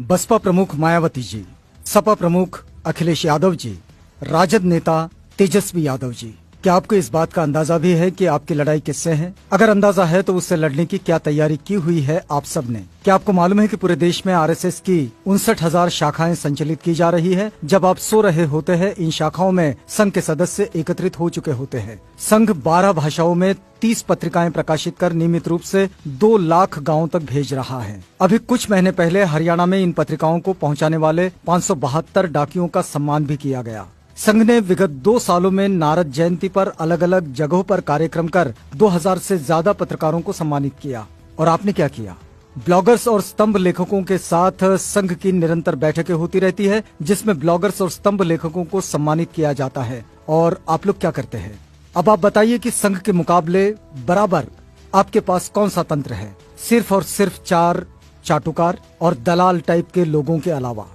बसपा प्रमुख मायावती जी, सपा प्रमुख अखिलेश यादव जी, राजद नेता तेजस्वी यादव जी, क्या आपको इस बात का अंदाजा भी है कि आपकी लड़ाई किससे है? अगर अंदाजा है तो उससे लड़ने की क्या तैयारी की हुई है आप सब ने? क्या आपको मालूम है कि पूरे देश में आरएसएस की 59,000 शाखाएं संचालित की जा रही है? जब आप सो रहे होते हैं, इन शाखाओं में संघ के सदस्य एकत्रित हो चुके होते हैं। संघ 12 भाषाओं में 30 पत्रिकाएं प्रकाशित कर नियमित रूप से 2 लाख गाँव तक भेज रहा है। अभी कुछ महीने पहले हरियाणा में इन पत्रिकाओं को पहुँचाने वाले 572 डाकियों का सम्मान भी किया गया। संघ ने विगत 2 सालों में नारद जयंती पर अलग अलग जगहों पर कार्यक्रम कर 2000 से ज्यादा पत्रकारों को सम्मानित किया। और आपने क्या किया? ब्लॉगर्स और स्तंभ लेखकों के साथ संघ की निरंतर बैठकें होती रहती है, जिसमें ब्लॉगर्स और स्तंभ लेखकों को सम्मानित किया जाता है। और आप लोग क्या करते हैं? अब आप बताइए कि संघ के मुकाबले बराबर आपके पास कौन सा तंत्र है? सिर्फ और सिर्फ 4 चाटुकार और दलाल टाइप के लोगों के अलावा।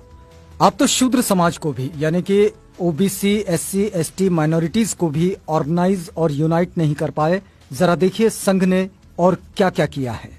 आप तो शूद्र समाज को भी, यानी कि ओबीसी, एससी, एसटी, माइनॉरिटीज को भी ऑर्गेनाइज और यूनाइट नहीं कर पाए। जरा देखिए संघ ने और क्या क्या किया है।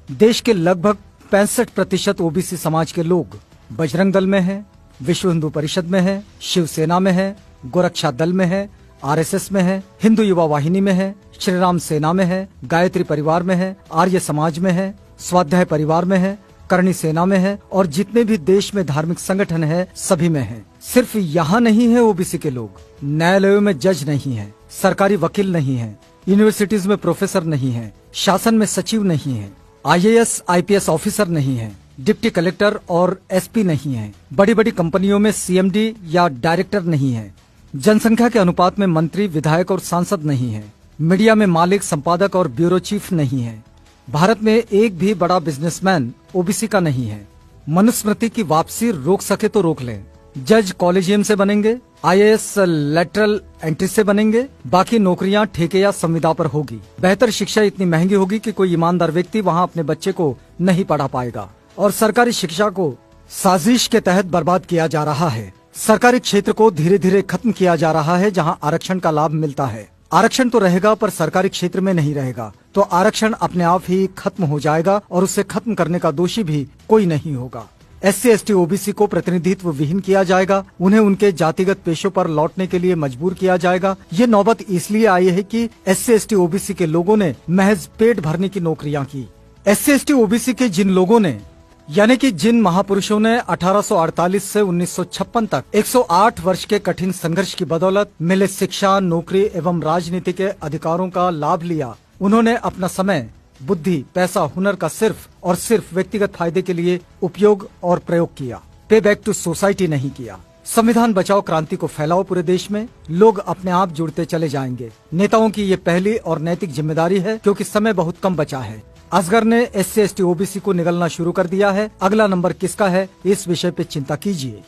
देश के लगभग 65% ओबीसी समाज के लोग बजरंग दल में हैं, विश्व हिंदू परिषद में हैं, शिवसेना में हैं, गोरक्षा दल में हैं, आरएसएस में हैं, हिंदू युवा वाहिनी में हैं, श्रीराम सेना में हैं, गायत्री परिवार में हैं, आर्य समाज में हैं, स्वाध्याय परिवार में हैं, करणी सेना में है और जितने भी देश में धार्मिक संगठन है सभी में है। सिर्फ यहाँ नहीं है ओबीसी के लोग, न्यायालयों में जज नहीं है, सरकारी वकील नहीं है, यूनिवर्सिटीज में प्रोफेसर नहीं है, शासन में सचिव नहीं है, आईएएस आईपीएस ऑफिसर नहीं है, डिप्टी कलेक्टर और एसपी नहीं है, बड़ी बड़ी कंपनियों में सीएमडी या डायरेक्टर नहीं है, जनसंख्या के अनुपात में मंत्री, विधायक और सांसद नहीं है, मीडिया में मालिक, संपादक और ब्यूरो चीफ नहीं है। भारत में एक भी बड़ा बिजनेसमैन ओबीसी का नहीं है। मनुस्मृति की वापसी रोक सके तो रोक लें। जज कॉलेजियम से बनेंगे, आईएएस लेटरल एंट्री से बनेंगे, बाकी नौकरियां ठेके या संविदा पर होगी। बेहतर शिक्षा इतनी महंगी होगी कि कोई ईमानदार व्यक्ति वहां अपने बच्चे को नहीं पढ़ा पाएगा। और सरकारी शिक्षा को साजिश के तहत बर्बाद किया जा रहा है। सरकारी क्षेत्र को धीरे धीरे खत्म किया जा रहा है, जहाँ आरक्षण का लाभ मिलता है। आरक्षण तो रहेगा पर सरकारी क्षेत्र में नहीं रहेगा, तो आरक्षण अपने आप ही खत्म हो जाएगा और उसे खत्म करने का दोषी भी कोई नहीं होगा। एससी, एसटी, ओबीसी को प्रतिनिधित्व विहीन किया जाएगा, उन्हें उनके जातिगत पेशों पर लौटने के लिए मजबूर किया जाएगा। ये नौबत इसलिए आई है कि एससी, एसटी, ओबीसी के लोगों ने महज पेट भरने की नौकरियां की। एससी, एसटी, ओबीसी के जिन लोगों ने, यानी कि जिन महापुरुषों ने 1848 से 1956 तक 108 वर्ष के कठिन संघर्ष की बदौलत मिले शिक्षा, नौकरी एवं राजनीति के अधिकारों का लाभ लिया, उन्होंने अपना समय, बुद्धि, पैसा, हुनर का सिर्फ और सिर्फ व्यक्तिगत फायदे के लिए उपयोग और प्रयोग किया। पे बैक टू सोसाइटी नहीं किया। संविधान बचाओ क्रांति को फैलाओ पूरे देश में, लोग अपने आप जुड़ते चले जाएंगे। नेताओं की ये पहली और नैतिक जिम्मेदारी है, क्योंकि समय बहुत कम बचा है। असगर ने एससी, एसटी, ओबीसी को निगलना शुरू कर दिया है। अगला नंबर किसका है, इस विषय पे चिंता कीजिए।